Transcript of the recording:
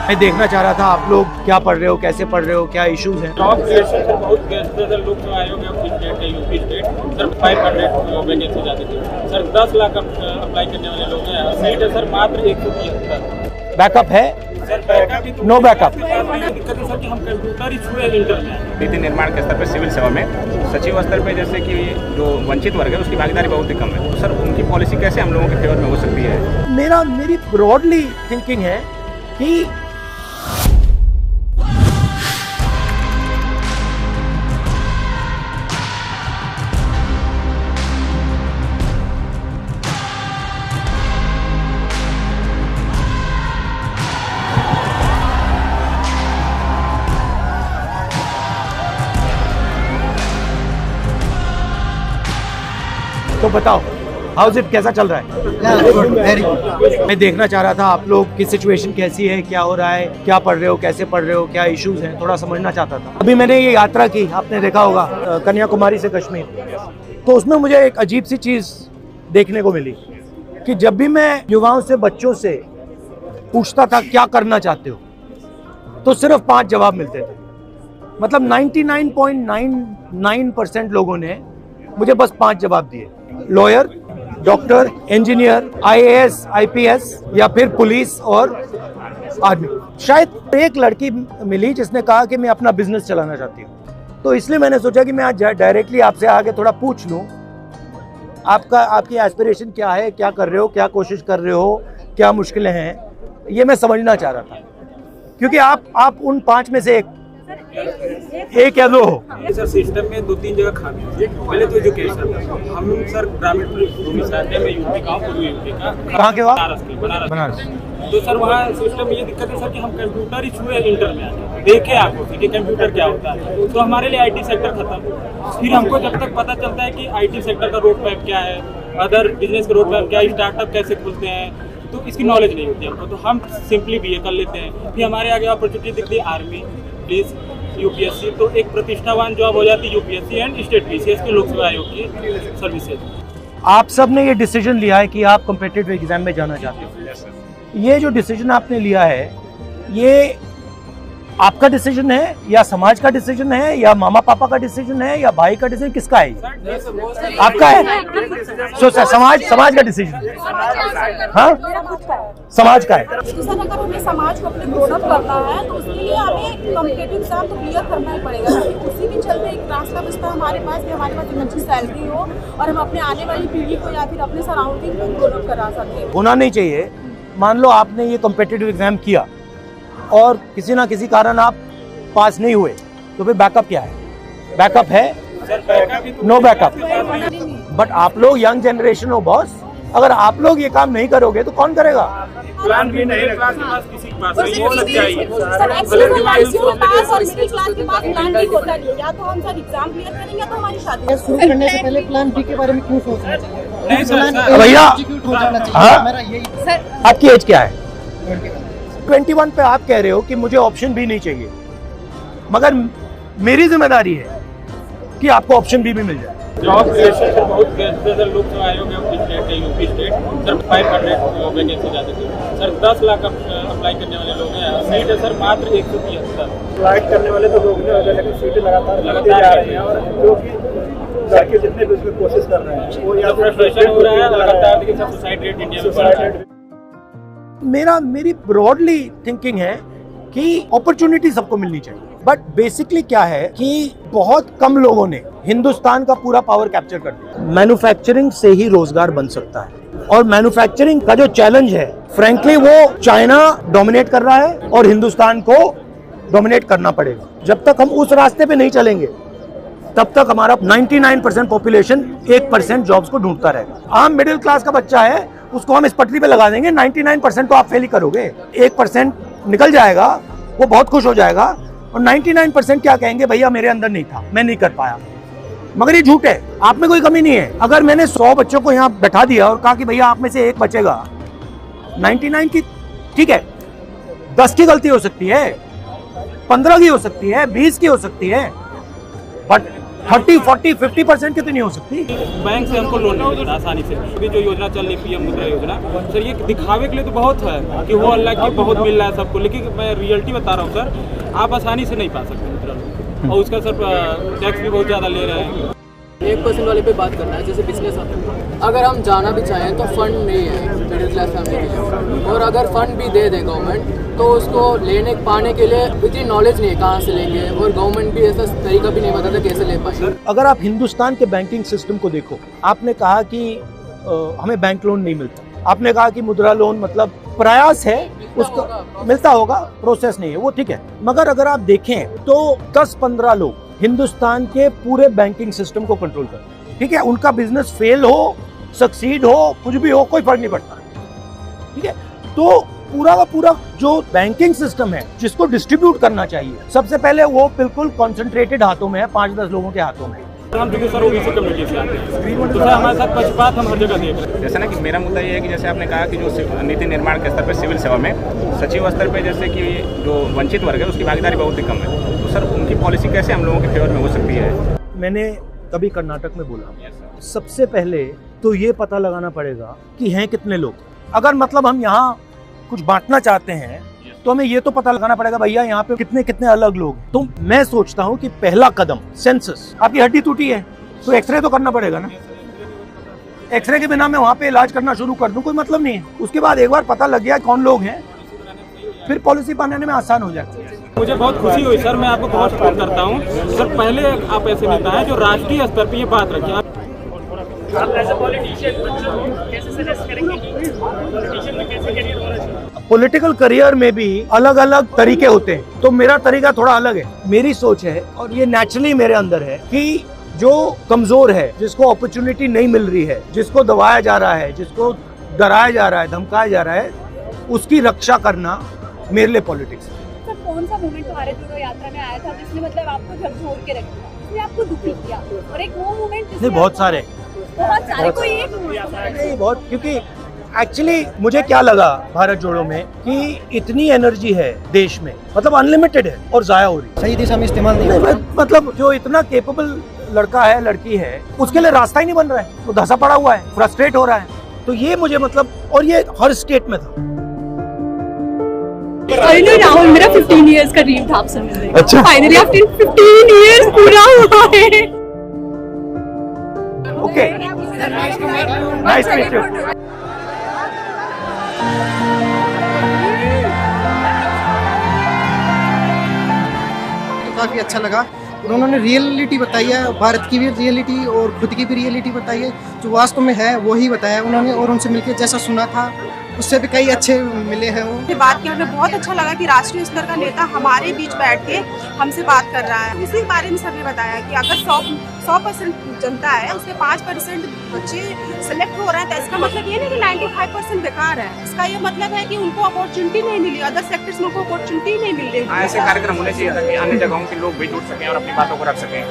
मैं देखना चाह रहा था आप लोग क्या पढ़ रहे हो, कैसे पढ़ रहे हो, क्या इश्यूज हैं। जॉब क्रिएशन सर बहुत बेस्ट है सर। लोकसभा आयोग है स्टेट है, यूपी स्टेट सर 500 वैकेंसी जाती थी सर। 10 लाख अप्लाई करने वाले लोग हैं। सीट है सर मात्र 173। बैकअप है? Sir backup no backup. दिक्कत है सर कि हम कंप्यूटर ही छुए इंटर में। नीति निर्माण के स्तर पर सिविल सेवा में सचिव स्तर पे जैसे कि जो वंचित वर्ग है उसकी भागीदारी बहुत ही कम है, तो सर उनकी पॉलिसी कैसे हम लोगों के फेवर में हो सकती है? मेरी ब्रॉडली थिंकिंग है कि तो बताओ हाउस इट, कैसा चल रहा है? मैं देखना चाह रहा था आप लोग की सिचुएशन कैसी है, क्या हो रहा है, क्या पढ़ रहे हो, कैसे पढ़ रहे हो, क्या इश्यूज हैं, थोड़ा समझना चाहता था। अभी मैंने ये यात्रा की, आपने देखा होगा, कन्याकुमारी से कश्मीर, तो उसमें मुझे एक अजीब सी चीज़ देखने को मिली कि जब भी मैं युवाओं से, बच्चों से पूछता था क्या करना चाहते हो, तो सिर्फ 5 जवाब मिलते थे। मतलब 99.99% लोगों ने मुझे बस 5 जवाब दिए। Lawyer, doctor, engineer, IAS, IPS या फिर पुलिस और आर्मी। शायद एक लड़की मिली जिसने कहा कि मैं अपना बिजनेस चलाना चाहती हूँ। तो इसलिए मैंने सोचा कि मैं आज डायरेक्टली आपसे आगे थोड़ा पूछ लूँ, आपकी एस्पिरेशन क्या है, क्या कर रहे हो, क्या कोशिश कर रहे हो, क्या मुश्किलें हैं, ये मैं समझना चाह रहा था। क्योंकि आप उन 5 में से एक या दो हो। सर सिस्टम में 2-3 जगह खामी है। पहले तो एजुकेशन, हम सर ग्रामीण भूमि से आते हैं। मैं यूपी का हूँ, पूर्वी यूपी का। कहाँ के हो? बनारस। तो सर वहाँ सिस्टम में ये दिक्कत है सर कि हम कंप्यूटर ही छुए इंटर में आते, देखे आपको कि कंप्यूटर क्या होता है, तो हमारे लिए IT सेक्टर खत्म। फिर हमको जब तक पता चलता है कि IT सेक्टर का रोड मैप क्या है, अदर बिजनेस का रोड मैप क्या है, स्टार्टअप कैसे खुलते हैं, तो इसकी नॉलेज नहीं होती हमको। तो हम सिंपली BA कर लेते हैं। फिर हमारे आगे अपॉर्चुनिटी दिखती है आर्मी, पुलिस, UPSC, तो एक प्रतिष्ठावान जॉब हो जाती है UPSC एंड स्टेट PCS की लोकसभा आयोग की सर्विसेज। आप सब ने ये डिसीजन लिया है कि आप कॉम्पिटिटिव एग्जाम में जाना चाहते हो। ये जो डिसीजन आपने लिया है, ये आपका डिसीजन है या समाज का डिसीजन है या मामा पापा का डिसीजन है या भाई का डिसीजन, किसका है? आपका है। सो समाज का डिसीजन, हाँ समाज का है। सर अगर हमें समाज को अपने ग्रोन अप करना है तो उसके लिए हमें कॉम्पिटिटिव एग्जाम तो क्लियर करना ही पड़ेगा। उसी के चलते एक रास्ता बचता हमारे पास कि हमारे पास एक अच्छी सैलरी हो और हम अपने आने वाली पीढ़ी को या फिर अपने सराउंडिंग को ग्रोन अप करा सकें। होना नहीं चाहिए। मान लो आपने ये कॉम्पिटिटिव एग्जाम किया और किसी ना किसी कारण आप पास नहीं हुए, तो फिर बैकअप क्या है? बैकअप है? No backup. बट आप लोग यंग जनरेशन हो बॉस, अगर आप लोग ये काम नहीं करोगे तो कौन करेगा? प्लान भी नहीं, क्लास के पास किसी के पास नहीं हो सकता है। सर एक्चुअली पास और मिडिल क्लास के पास प्लान भी होता नहीं है। या तो हम सर एग्जाम क्लियर करेंगे तो हमारी शादी शुरू करने से पहले प्लान B के बारे में क्यों सोचना चाहिए? नहीं सर, भैया हाँ? मेरा यही आपकी एज क्या है? 21 पे आप कह रहे हो कि मुझे ऑप्शन भी नहीं चाहिए, मगर मेरी जिम्मेदारी है कि आपको ऑप्शन भी मिल जाए। जॉब क्रिएशन सर बहुत बेस्ट है सर। लोकसभा आयोग है स्टेट है, यूपी स्टेट सर 500 वैकेंसी जाती थी सर। 10 लाख अप्लाई करने वाले लोग हैं। सीट है सर मात्र 173। अप्लाई करने वाले तो लोग हैं, लेकिन सीटें लगातार जा रही हैं और जो कि लड़के जितने भी उसमें कोशिश कर रहे हैं वो या फ्रस्ट्रेशन हो रहा है लगातार। देखिए सर सुसाइड रेट इंडिया में बढ़ रहा है। मेरी ब्रॉडली थिंकिंग है कि अपॉर्चुनिटी सबको मिलनी चाहिए, बट बेसिकली क्या है कि बहुत कम लोगों ने हिंदुस्तान का पूरा पावर कैप्चर कर दिया। मैन्युफैक्चरिंग से ही रोजगार बन सकता है और मैन्युफैक्चरिंग का जो चैलेंज है, फ्रैंकली वो चाइना डोमिनेट कर रहा है और हिंदुस्तान को डोमिनेट करना पड़ेगा। जब तक हम उस रास्ते पे नहीं चलेंगे तब तक हमारा 99% पॉपुलेशन 1% जॉब्स को ढूंढता रहेगा। आम मिडिल क्लास का बच्चा है, उसको हम इस पटरी पे लगा देंगे, 99% तो आप फेल ही करोगे। 1% निकल जाएगा, वो बहुत खुश हो जाएगा और 99% क्या कहेंगे, भैया मेरे अंदर नहीं था, मैं नहीं कर पाया। मगर ये झूठ है, आप में कोई कमी नहीं है। अगर मैंने 100 बच्चों को यहाँ बैठा दिया और कहा कि भैया आप में से एक बचेगा, 99 की ठीक है, 10 की गलती हो सकती है, 15 की हो सकती है, 20 की हो सकती है, बट 30-40-50% कितनी हो सकती? बैंक से हमको लोन नहीं मिलता आसानी से। अभी जो योजना चल रही पीएम मुद्रा योजना, सर ये दिखावे के लिए तो बहुत है कि वो अल्लाह की बहुत मिल रहा है सबको, लेकिन मैं रियलिटी बता रहा हूँ सर, आप आसानी से नहीं पा सकते मुद्रा लोन, और उसका सर टैक्स भी बहुत ज़्यादा ले रहे हैं। 1% वाले पे बात करना है, जैसे बिजनेस आता है। अगर हम जाना भी चाहें तो फंड नहीं है मिडिल क्लास फैमिली के लिए, और अगर फंड भी दे दे गवर्नमेंट तो उसको लेने पाने के लिए इतनी नॉलेज नहीं है कहाँ से लेंगे, और गवर्नमेंट भी ऐसा तरीका भी नहीं बताता कैसे ले पाएंगे। अगर आप हिंदुस्तान के बैंकिंग सिस्टम को देखो, आपने कहा कि हमें बैंक लोन नहीं मिलता, आपने कहा कि मुद्रा लोन मतलब प्रयास है, उसको मिलता होगा, प्रोसेस नहीं है, वो ठीक है। मगर अगर आप देखें तो 10-15 लोग हिंदुस्तान के पूरे बैंकिंग सिस्टम को कंट्रोल करते हैं, ठीक है। उनका बिजनेस फेल हो, सक्सीड हो, कुछ भी हो, कोई फर्क नहीं पड़ता, ठीक है। तो पूरा का पूरा जो बैंकिंग सिस्टम है जिसको डिस्ट्रीब्यूट करना चाहिए, सबसे पहले वो बिल्कुल कॉन्सेंट्रेटेड हाथों में है, 5-10 लोगों के हाथों में। हम चूंकि सर ओबीसी कम्युनिटी से आते हैं, तो सर हमारे साथ पक्षपात हम हर जगह देख रहे हैं। जैसे ना कि मेरा मुद्दा ये है कि जैसे आपने कहा कि जो नीति निर्माण के स्तर पर सिविल सेवा में सचिव स्तर पर जैसे कि जो वंचित वर्ग है उसकी भागीदारी बहुत ही कम है, तो सर उनकी पॉलिसी कैसे हम लोगों के फेवर में हो सकती है? मैंने कभी कर्नाटक में बोला, सबसे पहले तो ये पता लगाना पड़ेगा कि हैं कितने लोग। अगर मतलब हम यहाँ कुछ बांटना चाहते हैं तो हमें ये तो पता लगाना पड़ेगा भैया यहाँ पे कितने कितने अलग लोग। तो मैं सोचता हूँ कि पहला कदम सेंसस। आपकी हड्डी टूटी है तो एक्सरे तो करना पड़ेगा ना, एक्सरे के बिना मैं वहाँ पे इलाज करना शुरू कर दूँ, कोई मतलब नहीं है। उसके बाद एक बार पता लग गया कौन लोग हैं, फिर पॉलिसी बनाने में आसान हो जाती है। मुझे बहुत खुशी हुई सर, मैं आपको बहुत सपोर्ट करता हूँ सर। पहले आप ऐसे नेता हैं जो राष्ट्रीय स्तर पर ये बात रखिए। आप एज अ पॉलिटिशियन कैसे सजेस्ट करेंगे कि पॉलिटिशियन में कैसे करियर होना चाहिए? पॉलिटिकल करियर में भी अलग अलग तरीके होते हैं, तो मेरा तरीका थोड़ा अलग है। मेरी सोच है और ये नेचुरली मेरे अंदर है कि जो कमजोर है, जिसको अपॉर्चुनिटी नहीं मिल रही है, जिसको दबाया जा रहा है, जिसको डराया जा रहा है, धमकाया जा रहा है, उसकी रक्षा करना मेरे लिए पॉलिटिक्स है। सर कौन सा मोमेंट भारत जोड़ो यात्रा में आया था जिसने मतलब आपको झकझोर के रख दिया, जिसने आपको दुखी किया, और एक वो मोमेंट नहीं, बहुत सारे कोई एक नहीं, बहुत, क्योंकि एक्चुअली मुझे क्या लगा भारत जोड़ो में कि इतनी एनर्जी है देश में, मतलब अनलिमिटेड है और जाया हो रही है। सही दिशा में इस्तेमाल नहीं, मतलब जो इतना केपेबल लड़का है, लड़की है, उसके लिए रास्ता ही नहीं बन रहा है, वो धंसा पड़ा हुआ है, फ्रस्ट्रेट हो रहा है। तो ये मुझे मतलब, और ये हर स्टेट में था। फाइनली राहुल मेरा 15 इयर्स का ड्रीम था आपसे मिलने का। अच्छा। फाइनली आफ्टर 15 इयर्स पूरा हुआ है। Okay, nice to meet you. काफी अच्छा लगा। उन्होंने रियलिटी बताई है, भारत की भी रियलिटी और खुद की भी रियलिटी बताई है, जो वास्तव में है वही बताया उन्होंने। और उनसे मिलकर जैसा सुना था उससे भी कई अच्छे मिले हैं। वो बात की हमें बहुत अच्छा लगा कि राष्ट्रीय स्तर का नेता हमारे बीच बैठ के हमसे बात कर रहा है। उसी बारे में सबने बताया कि अगर 100% जनता है, उसके 5% बच्चे सेलेक्ट हो रहे हैं, तो इसका मतलब ये नहीं कि 95% बेकार है। इसका ये मतलब है कि उनको अपॉर्चुनिटी नहीं मिली, अदर सेक्टर्स में उनको अपॉर्चुनिटी नहीं मिल रही। ऐसे कार्यक्रम होने चाहिए ताकि अन्य जगहों के लोग भी जुड़ सकें और अपनी बातों को रख सकें।